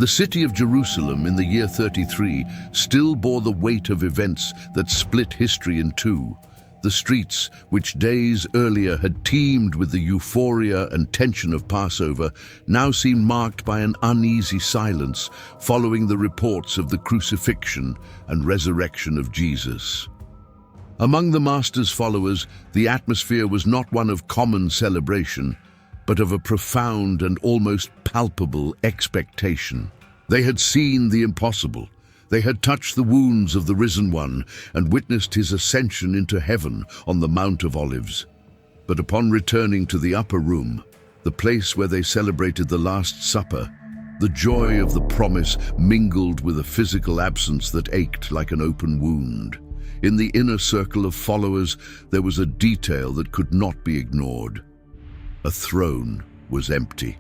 The city of Jerusalem in the year 33 still bore the weight of events that split history in two. The streets, which days earlier had teemed with the euphoria and tension of Passover, now seemed marked by an uneasy silence following the reports of the crucifixion and resurrection of Jesus. Among the Master's followers, the atmosphere was not one of common celebration, but of a profound and almost palpable expectation. They had seen the impossible. They had touched the wounds of the risen one and witnessed his ascension into heaven on the Mount of Olives. But upon returning to the upper room, the place where they celebrated the Last Supper, the joy of the promise mingled with a physical absence that ached like an open wound. In the inner circle of followers, there was a detail that could not be ignored. A throne was empty.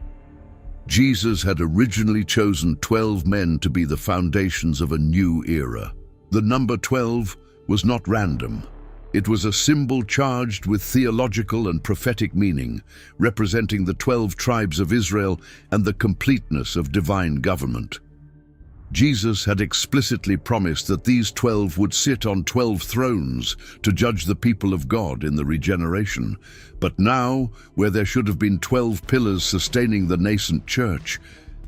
Jesus had originally chosen 12 men to be the foundations of a new era. The number 12 was not random. It was a symbol charged with theological and prophetic meaning, representing the 12 tribes of Israel and the completeness of divine government. Jesus had explicitly promised that these 12 would sit on 12 thrones to judge the people of God in the regeneration. But now, where there should have been 12 pillars sustaining the nascent church,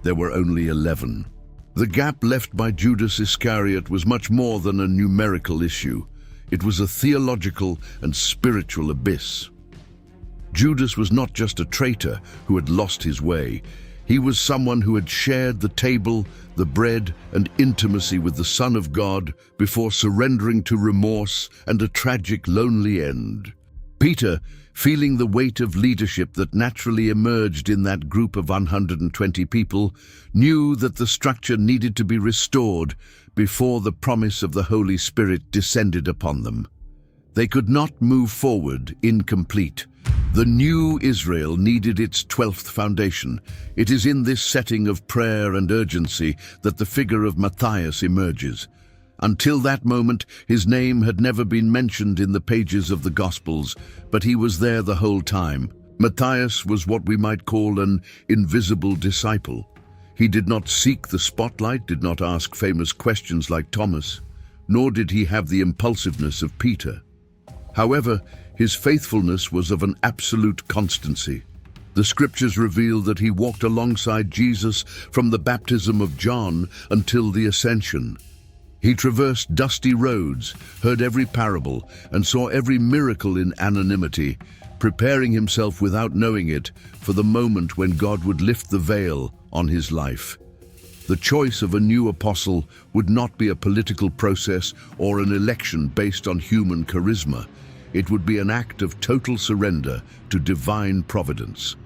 there were only 11. The gap left by Judas Iscariot was much more than a numerical issue. It was a theological and spiritual abyss. Judas was not just a traitor who had lost his way. He was someone who had shared the table, the bread, and intimacy with the Son of God before surrendering to remorse and a tragic, lonely end. Peter, feeling the weight of leadership that naturally emerged in that group of 120 people, knew that the structure needed to be restored before the promise of the Holy Spirit descended upon them. They could not move forward incomplete. The new Israel needed its 12th foundation. It is in this setting of prayer and urgency that the figure of Matthias emerges. Until that moment, his name had never been mentioned in the pages of the Gospels, but he was there the whole time. Matthias was what we might call an invisible disciple. He did not seek the spotlight, did not ask famous questions like Thomas, nor did he have the impulsiveness of Peter. However, his faithfulness was of an absolute constancy. The scriptures reveal that he walked alongside Jesus from the baptism of John until the Ascension. He traversed dusty roads, heard every parable, and saw every miracle in anonymity, preparing himself without knowing it for the moment when God would lift the veil on his life. The choice of a new apostle would not be a political process or an election based on human charisma. It would be an act of total surrender to divine providence.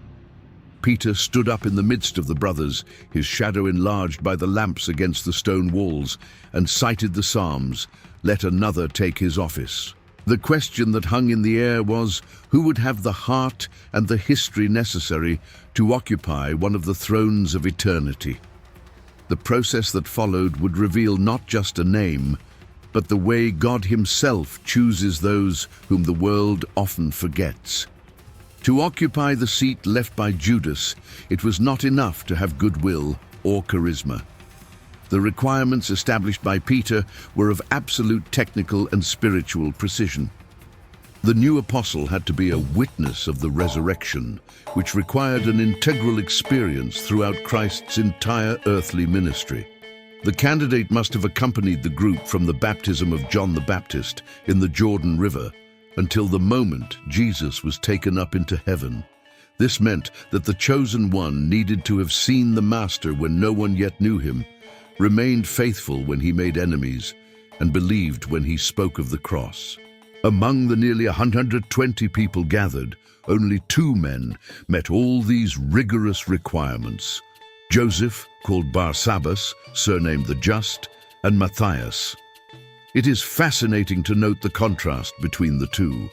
Peter stood up in the midst of the brothers, his shadow enlarged by the lamps against the stone walls, and cited the Psalms, "Let another take his office." The question that hung in the air was, who would have the heart and the history necessary to occupy one of the thrones of eternity? The process that followed would reveal not just a name, but the way God himself chooses those whom the world often forgets. To occupy the seat left by Judas, it was not enough to have goodwill or charisma. The requirements established by Peter were of absolute technical and spiritual precision. The new apostle had to be a witness of the resurrection, which required an integral experience throughout Christ's entire earthly ministry. The candidate must have accompanied the group from the baptism of John the Baptist in the Jordan River until the moment Jesus was taken up into heaven. This meant that the chosen one needed to have seen the Master when no one yet knew him, remained faithful when he made enemies, and believed when he spoke of the cross. Among the nearly 120 people gathered, only 2 men met all these rigorous requirements: Joseph, called Barsabbas, surnamed the Just, and Matthias. It is fascinating to note the contrast between the two.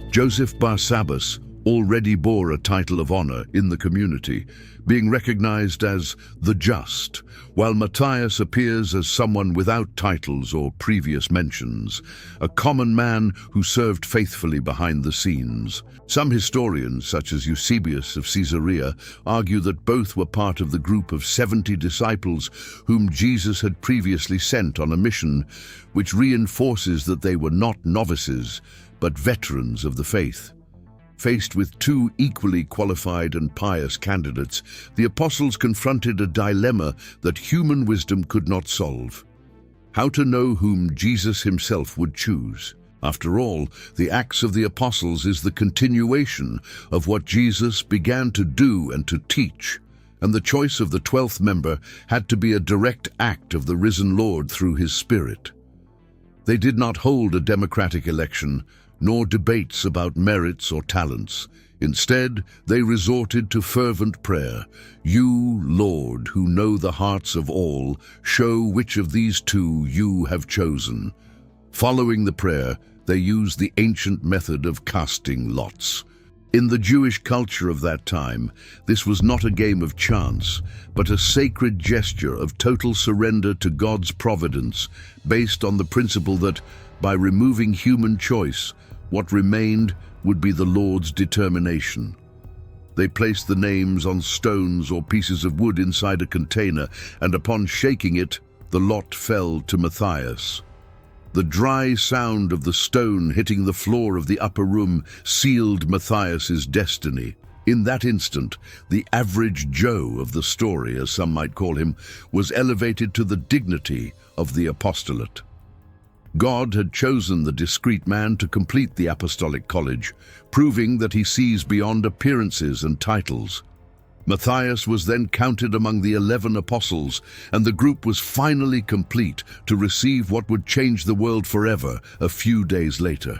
Joseph Barsabbas, already bore a title of honor in the community, being recognized as the Just, while Matthias appears as someone without titles or previous mentions, a common man who served faithfully behind the scenes. Some historians, such as Eusebius of Caesarea, argue that both were part of the group of 70 disciples whom Jesus had previously sent on a mission, which reinforces that they were not novices, but veterans of the faith. Faced with two equally qualified and pious candidates, the apostles confronted a dilemma that human wisdom could not solve: how to know whom Jesus himself would choose. After all, the Acts of the Apostles is the continuation of what Jesus began to do and to teach, and the choice of the 12th member had to be a direct act of the risen Lord through his Spirit. They did not hold a democratic election, nor debates about merits or talents. Instead, they resorted to fervent prayer. "You, Lord, who know the hearts of all, show which of these two you have chosen." Following the prayer, they used the ancient method of casting lots. In the Jewish culture of that time, this was not a game of chance, but a sacred gesture of total surrender to God's providence, based on the principle that, by removing human choice, what remained would be the Lord's determination. They placed the names on stones or pieces of wood inside a container, and upon shaking it, the lot fell to Matthias. The dry sound of the stone hitting the floor of the upper room sealed Matthias's destiny. In that instant, the average Joe of the story, as some might call him, was elevated to the dignity of the apostolate. God had chosen the discreet man to complete the apostolic college, proving that he sees beyond appearances and titles. Matthias was then counted among the 11 apostles, and the group was finally complete to receive what would change the world forever a few days later.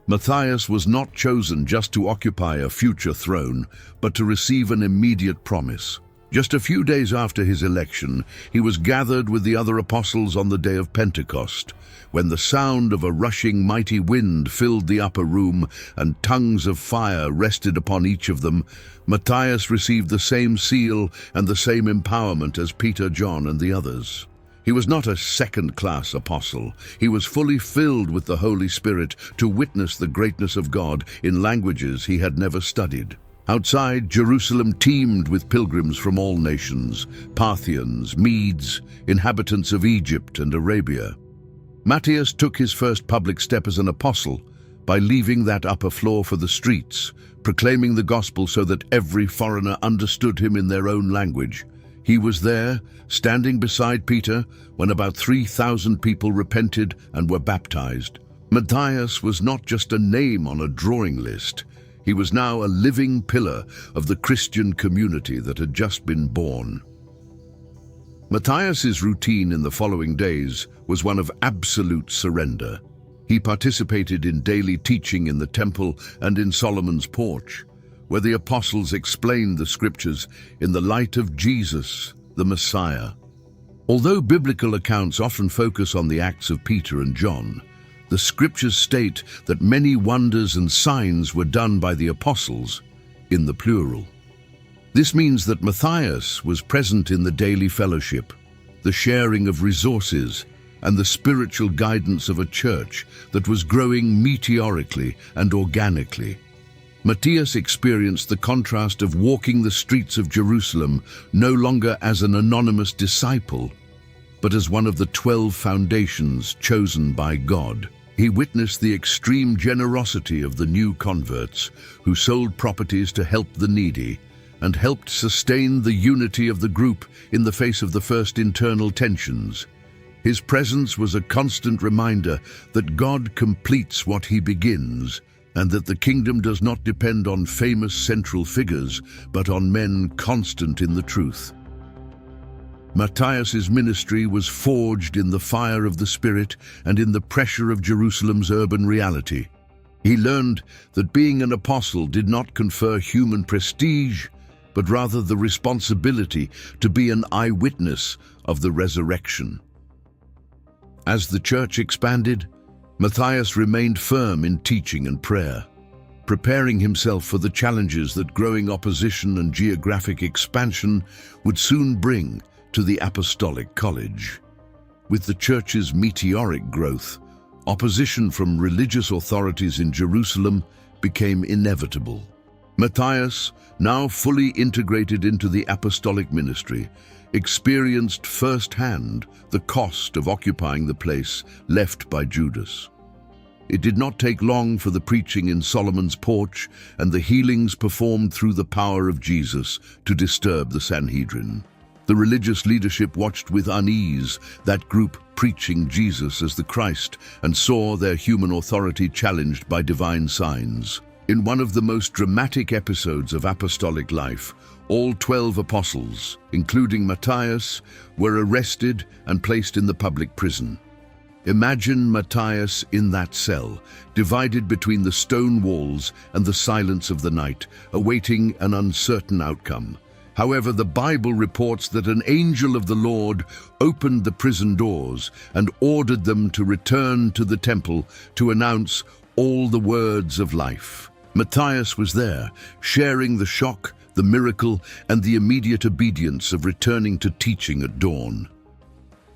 Matthias was not chosen just to occupy a future throne, but to receive an immediate promise. Just a few days after his election, he was gathered with the other apostles on the day of Pentecost, when the sound of a rushing mighty wind filled the upper room and tongues of fire rested upon each of them. Matthias received the same seal and the same empowerment as Peter, John, and the others. He was not a second-class apostle. He was fully filled with the Holy Spirit to witness the greatness of God in languages he had never studied. Outside, Jerusalem teemed with pilgrims from all nations: Parthians, Medes, inhabitants of Egypt and Arabia. Matthias took his first public step as an apostle by leaving that upper floor for the streets, proclaiming the gospel so that every foreigner understood him in their own language. He was there, standing beside Peter, when about 3,000 people repented and were baptized. Matthias was not just a name on a drawing list. He was now a living pillar of the Christian community that had just been born. Matthias's routine in the following days was one of absolute surrender. He participated in daily teaching in the temple and in Solomon's porch, where the apostles explained the scriptures in the light of Jesus, the Messiah. Although biblical accounts often focus on the acts of Peter and John, the scriptures state that many wonders and signs were done by the apostles, in the plural. This means that Matthias was present in the daily fellowship, the sharing of resources, and the spiritual guidance of a church that was growing meteorically and organically. Matthias experienced the contrast of walking the streets of Jerusalem no longer as an anonymous disciple, but as one of the 12 foundations chosen by God. He witnessed the extreme generosity of the new converts, who sold properties to help the needy, and helped sustain the unity of the group in the face of the first internal tensions. His presence was a constant reminder that God completes what he begins, and that the kingdom does not depend on famous central figures, but on men constant in the truth. Matthias's ministry was forged in the fire of the Spirit and in the pressure of Jerusalem's urban reality. He learned that being an apostle did not confer human prestige, but rather the responsibility to be an eyewitness of the resurrection. As the church expanded, Matthias remained firm in teaching and prayer. preparing himself for the challenges that growing opposition and geographic expansion would soon bring to the Apostolic College. With the Church's meteoric growth, opposition from religious authorities in Jerusalem became inevitable. Matthias, now fully integrated into the apostolic ministry, experienced firsthand the cost of occupying the place left by Judas. It did not take long for the preaching in Solomon's porch and the healings performed through the power of Jesus to disturb the Sanhedrin. The religious leadership watched with unease that group preaching Jesus as the Christ and saw their human authority challenged by divine signs. In one of the most dramatic episodes of apostolic life, all 12 apostles, including Matthias, were arrested and placed in the public prison. Imagine Matthias in that cell, divided between the stone walls and the silence of the night, awaiting an uncertain outcome. However, the Bible reports that an angel of the Lord opened the prison doors and ordered them to return to the temple to announce all the words of life. Matthias was there, sharing the shock, the miracle, and the immediate obedience of returning to teaching at dawn.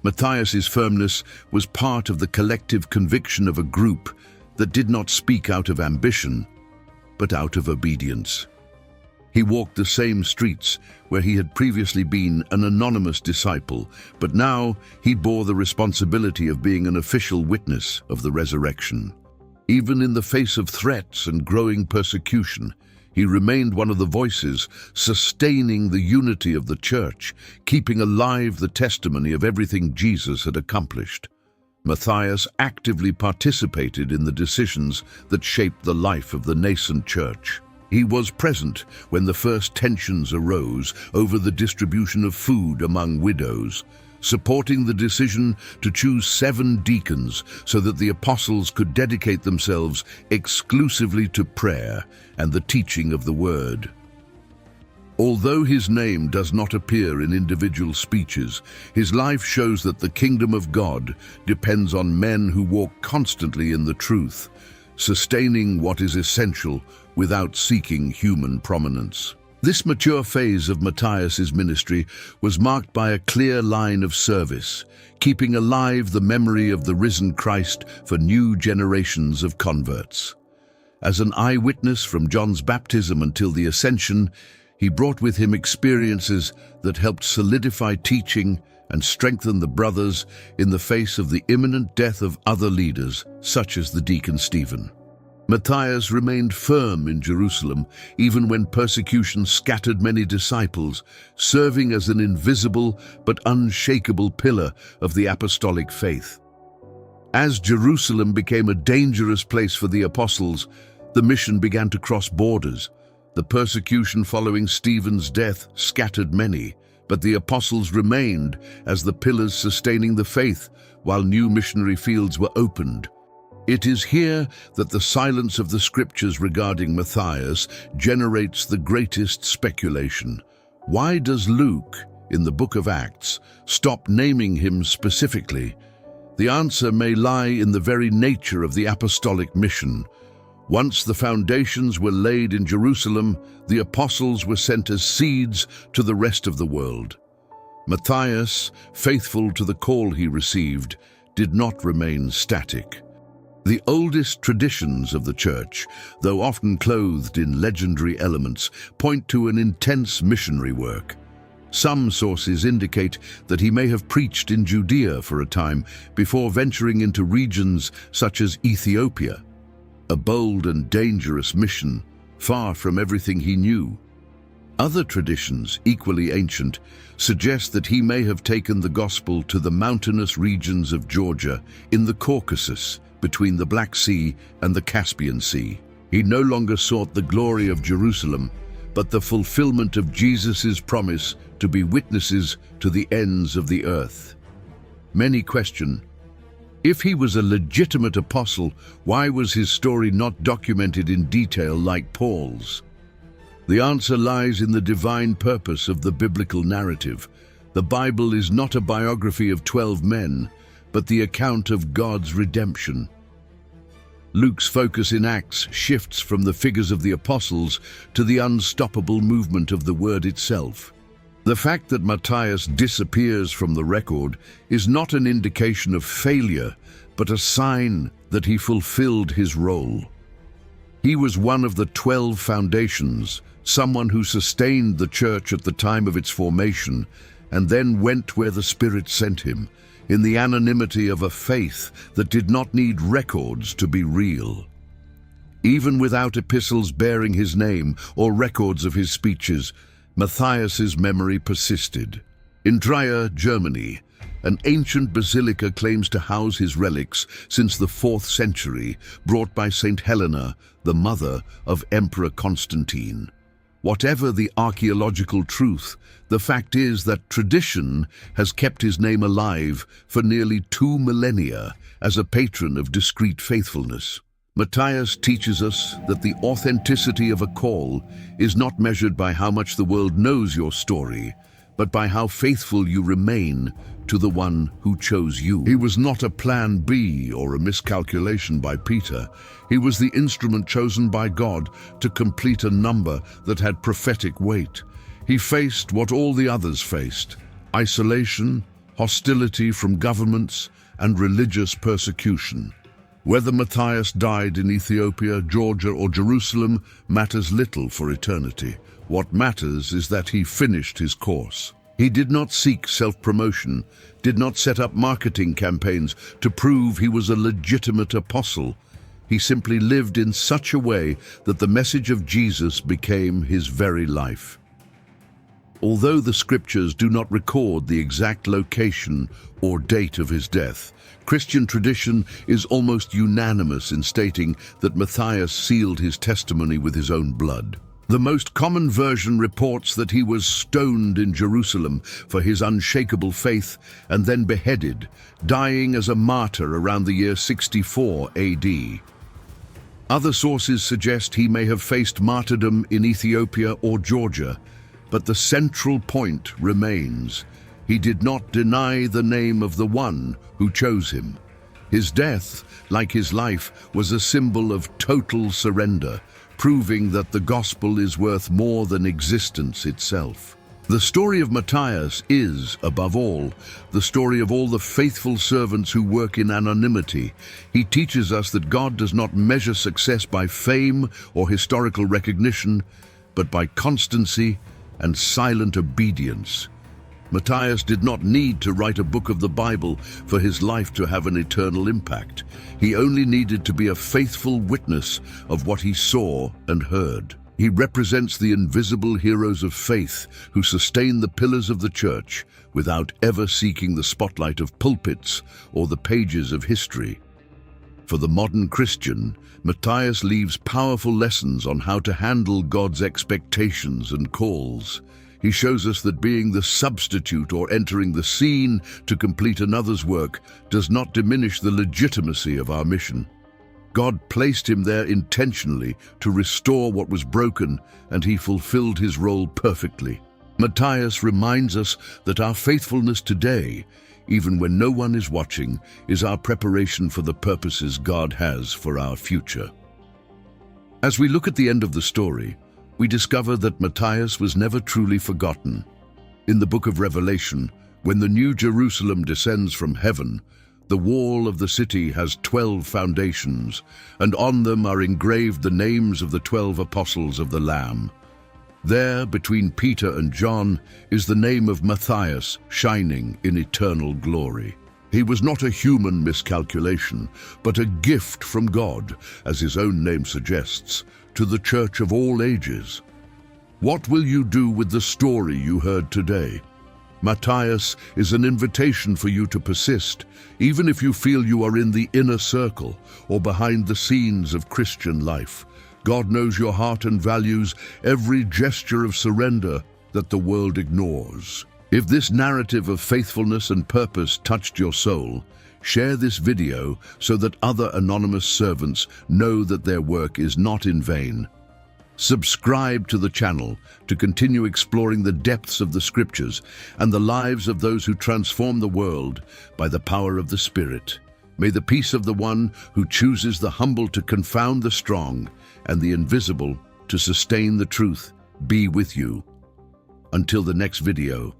Matthias's firmness was part of the collective conviction of a group that did not speak out of ambition, but out of obedience. He walked the same streets where he had previously been an anonymous disciple, but now he bore the responsibility of being an official witness of the resurrection. Even in the face of threats and growing persecution, he remained one of the voices sustaining the unity of the church, keeping alive the testimony of everything Jesus had accomplished. Matthias actively participated in the decisions that shaped the life of the nascent church. He was present when the first tensions arose over the distribution of food among widows, supporting the decision to choose 7 deacons so that the apostles could dedicate themselves exclusively to prayer and the teaching of the word. Although his name does not appear in individual speeches, his life shows that the kingdom of God depends on men who walk constantly in the truth, sustaining what is essential without seeking human prominence. This mature phase of Matthias's ministry was marked by a clear line of service, keeping alive the memory of the risen Christ for new generations of converts. As an eyewitness from John's baptism until the Ascension, he brought with him experiences that helped solidify teaching and strengthen the brothers in the face of the imminent death of other leaders, such as the deacon Stephen. Matthias remained firm in Jerusalem even when persecution scattered many disciples, serving as an invisible but unshakable pillar of the apostolic faith. As Jerusalem became a dangerous place for the apostles, the mission began to cross borders. The persecution following Stephen's death scattered many, but the apostles remained as the pillars sustaining the faith while new missionary fields were opened. It is here that the silence of the scriptures regarding Matthias generates the greatest speculation. Why does Luke, in the book of Acts, stop naming him specifically? The answer may lie in the very nature of the apostolic mission. Once the foundations were laid in Jerusalem, the apostles were sent as seeds to the rest of the world. Matthias, faithful to the call he received, did not remain static. The oldest traditions of the church, though often clothed in legendary elements, point to an intense missionary work. Some sources indicate that he may have preached in Judea for a time before venturing into regions such as Ethiopia, a bold and dangerous mission, far from everything he knew. Other traditions, equally ancient, suggest that he may have taken the gospel to the mountainous regions of Georgia in the Caucasus, between the Black Sea and the Caspian Sea. He no longer sought the glory of Jerusalem, but the fulfillment of Jesus' promise to be witnesses to the ends of the earth. Many question, if he was a legitimate apostle, why was his story not documented in detail like Paul's? The answer lies in the divine purpose of the biblical narrative. The Bible is not a biography of 12 men, but the account of God's redemption. Luke's focus in Acts shifts from the figures of the apostles to the unstoppable movement of the word itself. The fact that Matthias disappears from the record is not an indication of failure, but a sign that he fulfilled his role. He was one of the 12 foundations, someone who sustained the church at the time of its formation, and then went where the Spirit sent him, in the anonymity of a faith that did not need records to be real. Even without epistles bearing his name or records of his speeches, Matthias's memory persisted. In Trier, Germany, an ancient basilica claims to house his relics since the 4th century, brought by Saint Helena, the mother of Emperor Constantine. Whatever the archaeological truth, the fact is that tradition has kept his name alive for nearly 2 millennia as a patron of discreet faithfulness. Matthias teaches us that the authenticity of a call is not measured by how much the world knows your story, but by how faithful you remain to the one who chose you. He was not a plan B or a miscalculation by Peter. He was the instrument chosen by God to complete a number that had prophetic weight. He faced what all the others faced: isolation, hostility from governments, and religious persecution. Whether Matthias died in Ethiopia, Georgia, or Jerusalem matters little for eternity. What matters is that he finished his course. He did not seek self-promotion, did not set up marketing campaigns to prove he was a legitimate apostle. He simply lived in such a way that the message of Jesus became his very life. Although the scriptures do not record the exact location or date of his death, Christian tradition is almost unanimous in stating that Matthias sealed his testimony with his own blood. The most common version reports that he was stoned in Jerusalem for his unshakable faith and then beheaded, dying as a martyr around the year 64 AD. Other sources suggest he may have faced martyrdom in Ethiopia or Georgia, but the central point remains: he did not deny the name of the one who chose him. His death, like his life, was a symbol of total surrender, proving that the gospel is worth more than existence itself. The story of Matthias is, above all, the story of all the faithful servants who work in anonymity. He teaches us that God does not measure success by fame or historical recognition, but by constancy and silent obedience. Matthias did not need to write a book of the Bible for his life to have an eternal impact. He only needed to be a faithful witness of what he saw and heard. He represents the invisible heroes of faith who sustain the pillars of the church without ever seeking the spotlight of pulpits or the pages of history. For the modern Christian, Matthias leaves powerful lessons on how to handle God's expectations and calls. He shows us that being the substitute or entering the scene to complete another's work does not diminish the legitimacy of our mission. God placed him there intentionally to restore what was broken, and he fulfilled his role perfectly. Matthias reminds us that our faithfulness today, even when no one is watching, is our preparation for the purposes God has for our future. As we look at the end of the story, we discover that Matthias was never truly forgotten. In the book of Revelation, when the New Jerusalem descends from heaven, the wall of the city has 12 foundations, and on them are engraved the names of the 12 apostles of the Lamb. There, between Peter and John, is the name of Matthias shining in eternal glory. He was not a human miscalculation, but a gift from God, as his own name suggests, to the church of all ages. What will you do with the story you heard today? Matthias is an invitation for you to persist, even if you feel you are in the inner circle or behind the scenes of Christian life. God knows your heart and values every gesture of surrender that the world ignores. If this narrative of faithfulness and purpose touched your soul, share this video so that other anonymous servants know that their work is not in vain. Subscribe to the channel to continue exploring the depths of the scriptures and the lives of those who transform the world by the power of the Spirit. May the peace of the one who chooses the humble to confound the strong and the invisible to sustain the truth be with you. Until the next video,